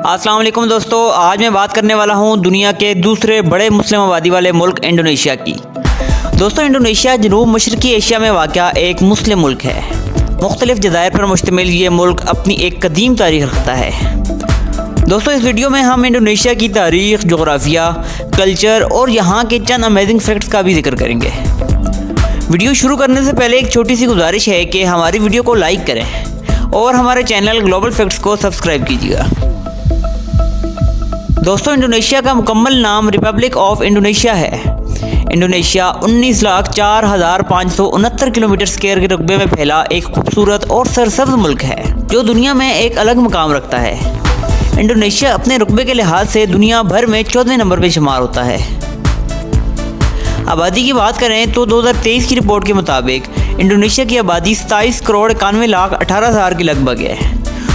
अस्सलाम वालेकुम दोस्तों, आज मैं बात करने वाला हूँ दुनिया के दूसरे बड़े मुस्लिम आबादी वाले मुल्क इंडोनेशिया की। दोस्तों, इंडोनेशिया जनूब मशरकी एशिया में वाक़ा एक मुस्लिम मुल्क है। मुख्तलिफ जज़ायर पर मुश्तमिल ये मुल्क अपनी एक कदीम तारीख़ रखता है। दोस्तों, इस वीडियो में हम इंडोनेशिया की तारीख़, जोग्राफिया, कल्चर और यहाँ के चंद अमेजिंग फैक्ट्स का भी जिक्र करेंगे। वीडियो शुरू करने से पहले एक छोटी सी गुजारिश है कि हमारी वीडियो को लाइक करें और हमारे चैनल ग्लोबल फैक्ट्स को सब्सक्राइब कीजिएगा। दोस्तों, इंडोनेशिया का मुकम्मल नाम रिपब्लिक ऑफ इंडोनेशिया है। इंडोनेशिया 19,04,569 किलोमीटर स्क्वायर के रकबे में फैला एक खूबसूरत और सरसब्ज मुल्क है जो दुनिया में एक अलग मुकाम रखता है। इंडोनेशिया अपने रुकबे के लिहाज से दुनिया भर में 14वें नंबर पर शुमार होता है। आबादी की बात करें तो 2023 की रिपोर्ट के मुताबिक इंडोनेशिया की आबादी 27,91,18,000 के लगभग है,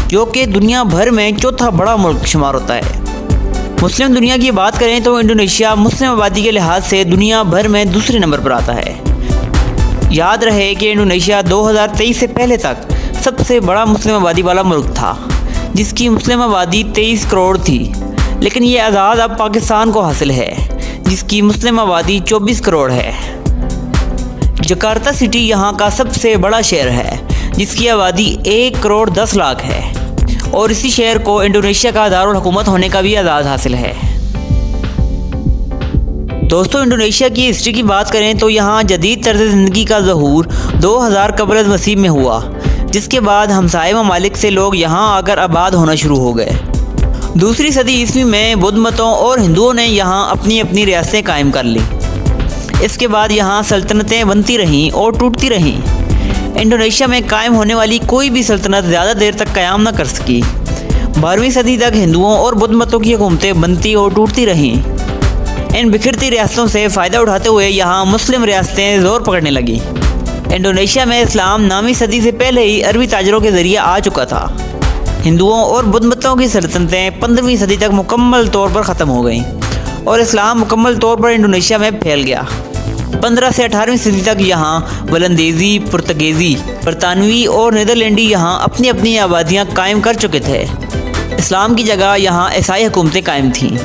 जो कि दुनिया भर में चौथा बड़ा मुल्क शुमार होता है। मुस्लिम दुनिया की बात करें तो इंडोनेशिया मुस्लिम आबादी के लिहाज से दुनिया भर में दूसरे नंबर पर आता है। याद रहे कि इंडोनेशिया 2023 से पहले तक सबसे बड़ा मुस्लिम आबादी वाला मुल्क था, जिसकी मुस्लिम आबादी 23 करोड़ थी, लेकिन ये आज़ाद अब पाकिस्तान को हासिल है, जिसकी मुस्लिम आबादी 24 करोड़ है। जकार्ता सिटी यहाँ का सबसे बड़ा शहर है, जिसकी आबादी 1 करोड़ 10 लाख है और इसी शहर को इंडोनेशिया का दारुल हुकूमत होने का भी एजाज़ हासिल है। दोस्तों, इंडोनेशिया की हिस्ट्री की बात करें तो यहाँ जदीद तर्ज ज़िंदगी का ज़हूर 2000 कबल मसीह में हुआ, जिसके बाद हमसाये ममालिक से लोग यहाँ आकर आबाद होना शुरू हो गए। दूसरी सदी ईस्वी में बुद्ध मतों और हिंदुओं ने यहाँ अपनी अपनी रियासतें कायम कर लीं। इसके बाद यहाँ सल्तनतें बनती रहीं और टूटती रहीं। इंडोनेशिया में कायम होने वाली कोई भी सल्तनत ज़्यादा देर तक क़याम न कर सकी। 12वीं सदी तक हिंदुओं और बुद्ध मतों की हुकूमतें बनती और टूटती रहीं। इन बिखरती रियासतों से फ़ायदा उठाते हुए यहाँ मुस्लिम रियासतें ज़ोर पकड़ने लगीं। इंडोनेशिया में इस्लाम 9वीं सदी से पहले ही अरबी ताजरों के ज़रिए आ चुका था। हिंदुओं और बुद्ध मतों की सल्तनतें 15वीं सदी तक मुकम्मल तौर पर ख़त्म हो गईं और इस्लाम मुकम्मल तौर पर इंडोनेशिया में फैल गया। 15 से 18वीं सदी तक यहाँ वलंदेज़ी, पुर्तगीज़ी, बरतानवी और नीदरलैंडी यहाँ अपनी अपनी आबादियाँ कायम कर चुके थे। इस्लाम की जगह यहाँ ईसाई हुकूमतें कायम थीं।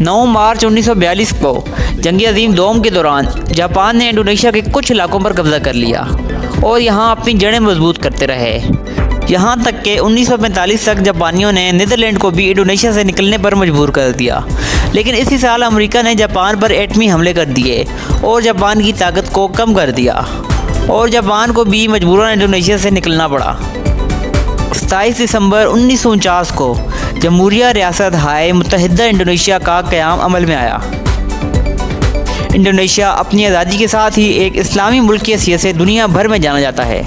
9 मार्च 1942 को जंग अज़ीम दोम के दौरान जापान ने इंडोनेशिया के कुछ इलाकों पर कब्ज़ा कर लिया और यहाँ अपनी जड़ें मजबूत करते रहे। यहाँ तक कि 1945 तक जापानियों ने नीदरलैंड को भी इंडोनेशिया से निकलने पर मजबूर कर दिया, लेकिन इसी साल अमेरिका ने जापान पर एटमी हमले कर दिए और जापान की ताकत को कम कर दिया और जापान को भी मजबूरन इंडोनेशिया से निकलना पड़ा। 27 दिसंबर 1949 को जमहूरिया रियासत हाय मुत्तहिदा इंडोनेशिया का क़याम अमल में आया। इंडोनेशिया अपनी आज़ादी के साथ ही एक इस्लामी मुल्क की हैसियत से दुनिया भर में जाना जाता है।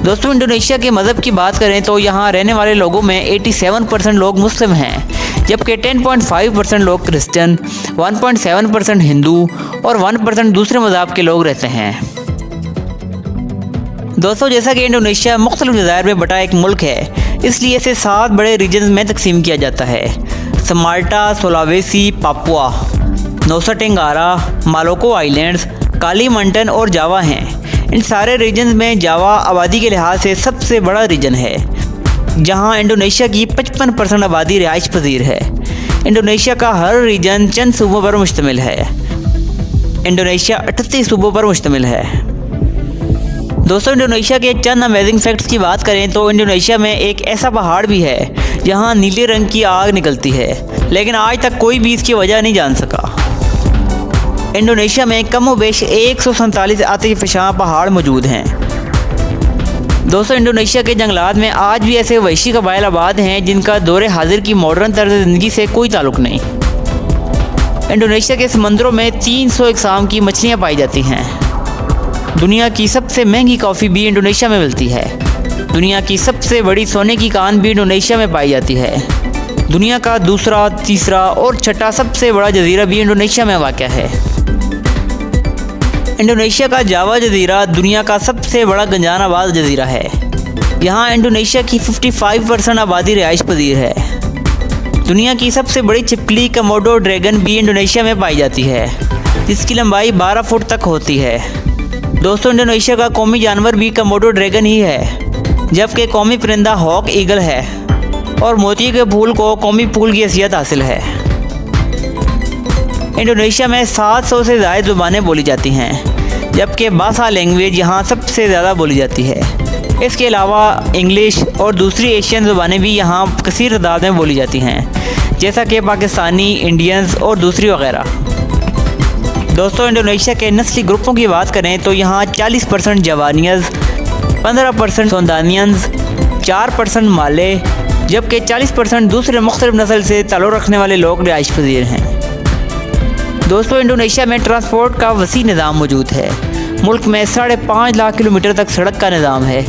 दोस्तों, इंडोनेशिया के मज़हब की बात करें तो यहाँ रहने वाले लोगों में 87% लोग मुस्लिम हैं, जबकि 10.5% लोग क्रिश्चियन, 1.7% हिंदू और 1% दूसरे मज़हब के लोग रहते हैं। दोस्तों, जैसा कि इंडोनेशिया मुख्तलिफ जज़ायर में बटा एक मुल्क है, इसलिए इसे 7 बड़े रीजन्स में तकसीम किया जाता है। Sumatra, Sulawesi, Papua, Nusa Tenggara, Maluku islands, Kalimantan और जावा हैं। इन सारे रीजन्स में जावा आबादी के लिहाज से सबसे बड़ा रीजन है, जहां इंडोनेशिया की 55% आबादी रिहाइश पजीर है। इंडोनेशिया का हर रीजन चंद सूबों पर मुश्तमिल है। इंडोनेशिया 38 सूबों पर मुश्तमिल है। दोस्तों, इंडोनेशिया के चंद अमेजिंग फैक्ट्स की बात करें तो इंडोनेशिया में एक ऐसा पहाड़ भी है जहां नीले रंग की आग निकलती है, लेकिन आज तक कोई भी इसकी वजह नहीं जान सका। इंडोनेशिया में कमोबेश 147 आतिशफ़शां पहाड़ मौजूद हैं। दोस्तों, इंडोनेशिया के जंगलात में आज भी ऐसे वहशी कबाइल आबाद हैं जिनका दौरे हाजिर की मॉडर्न तर्ज ज़िंदगी से कोई ताल्लुक़ नहीं। इंडोनेशिया के समंदरों में 300 अक़साम की मछलियाँ पाई जाती हैं। दुनिया की सबसे महंगी कॉफ़ी भी इंडोनेशिया में मिलती है। दुनिया की सबसे बड़ी सोने की कान भी इंडोनेशिया में पाई जाती है। दुनिया का दूसरा, तीसरा और छठा सबसे बड़ा जजीरा भी इंडोनेशिया में वाक़ है। इंडोनेशिया का जावा जजीरा दुनिया का सबसे बड़ा गंजान आबाद जजीरा है। यहाँ इंडोनेशिया की 55% आबादी रिहाइश पजीर है। दुनिया की सबसे बड़ी छिपकली कमोडो ड्रैगन भी इंडोनेशिया में पाई जाती है, जिसकी लंबाई 12 फुट तक होती है। दोस्तों, इंडोनेशिया का कौमी जानवर भी कमोडो ड्रैगन ही है, जबकि कौमी परिंदा हॉक ईगल है। और मोती के फूल को कौमी फूल की हैसियत हासिल है। इंडोनेशिया में 700 से ज़्यादा ज़ुबानें बोली जाती हैं, जबकि बासा लैंग्वेज यहाँ सबसे ज़्यादा बोली जाती है। इसके अलावा इंग्लिश और दूसरी एशियन ज़ुबानें भी यहाँ कसीर तादाद में बोली जाती हैं, जैसा कि पाकिस्तानी, इंडियंस और दूसरी वगैरह। दोस्तों, इंडोनेशिया के नस्ली ग्रुपों की बात करें तो यहाँ 40% जवानियंस, 15% सोंदानियंस, 4% माले, जबकि 40% दूसरे मुख्तलिफ नस्ल से ताल्लुक़ रखने वाले लोग रिहाइश पजीर हैं। दोस्तों, इंडोनेशिया में ट्रांसपोर्ट का वसी निज़ाम मौजूद है। मुल्क में 5.5 लाख किलोमीटर तक सड़क का निज़ाम है।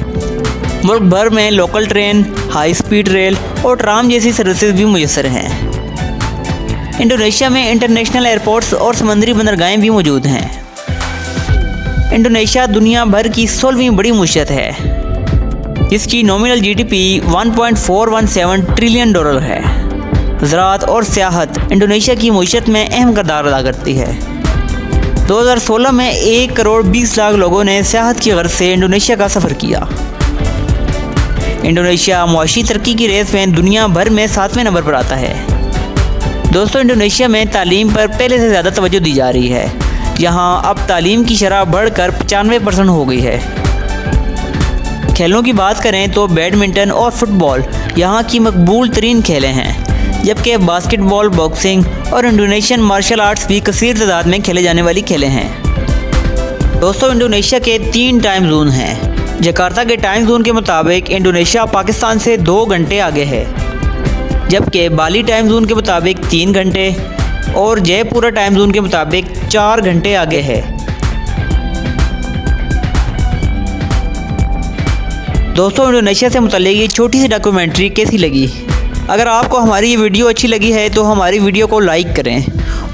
मुल्क भर में local train, high speed rail और ट्राम जैसी सर्विसेज भी मुयसर हैं। इंडोनेशिया में इंटरनेशनल एयरपोर्ट्स और समंदरी बंदरगाहें भी मौजूद हैं। इंडोनेशिया दुनिया भर की 16वीं बड़ी मुशीयत है, जिसकी नॉमिनल GDP 1.417 ट्रिलियन डॉलर है। ज़राअत और सियाहत इंडोनेशिया की मुशीयत में अहम किरदार अदा करती है। 2016 में 1 करोड़ 20 लाख लोगों ने सियाहत की गर्ज से इंडोनेशिया का सफ़र किया। इंडोनेशिया मुआशी तरक्की की रेस में दुनिया भर में 7वें नंबर पर आता है। दोस्तों, इंडोनेशिया में तालीम पर पहले से ज़्यादा तवज्जो दी जा रही है। यहाँ अब तालीम की शरह बढ़कर 95% हो गई है। खेलों की बात करें तो बैडमिंटन और फुटबॉल यहाँ की मकबूल तरीन खेलें हैं, जबकि बास्केटबॉल, बॉक्सिंग और इंडोनेशियन मार्शल आर्ट्स भी कसीर तादाद में खेले जाने वाली खेलें हैं। दोस्तों, इंडोनेशिया के 3 टाइम जोन हैं। जकार्ता के टाइम जोन के मुताबिक इंडोनेशिया पाकिस्तान से 2 घंटे आगे है, जबकि बाली टाइम जोन के मुताबिक 3 घंटे और जयपुरा टाइम जोन के मुताबिक 4 घंटे आगे है। दोस्तों, इंडोनेशिया से मुतल्लिक़ ये छोटी सी डॉक्यूमेंट्री कैसी लगी? अगर आपको हमारी ये वीडियो अच्छी लगी है तो हमारी वीडियो को लाइक करें,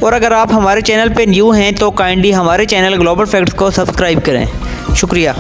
और अगर आप हमारे चैनल पर न्यू हैं तो काइंडली हमारे चैनल ग्लोबल फैक्ट्स को सब्सक्राइब करें। शुक्रिया।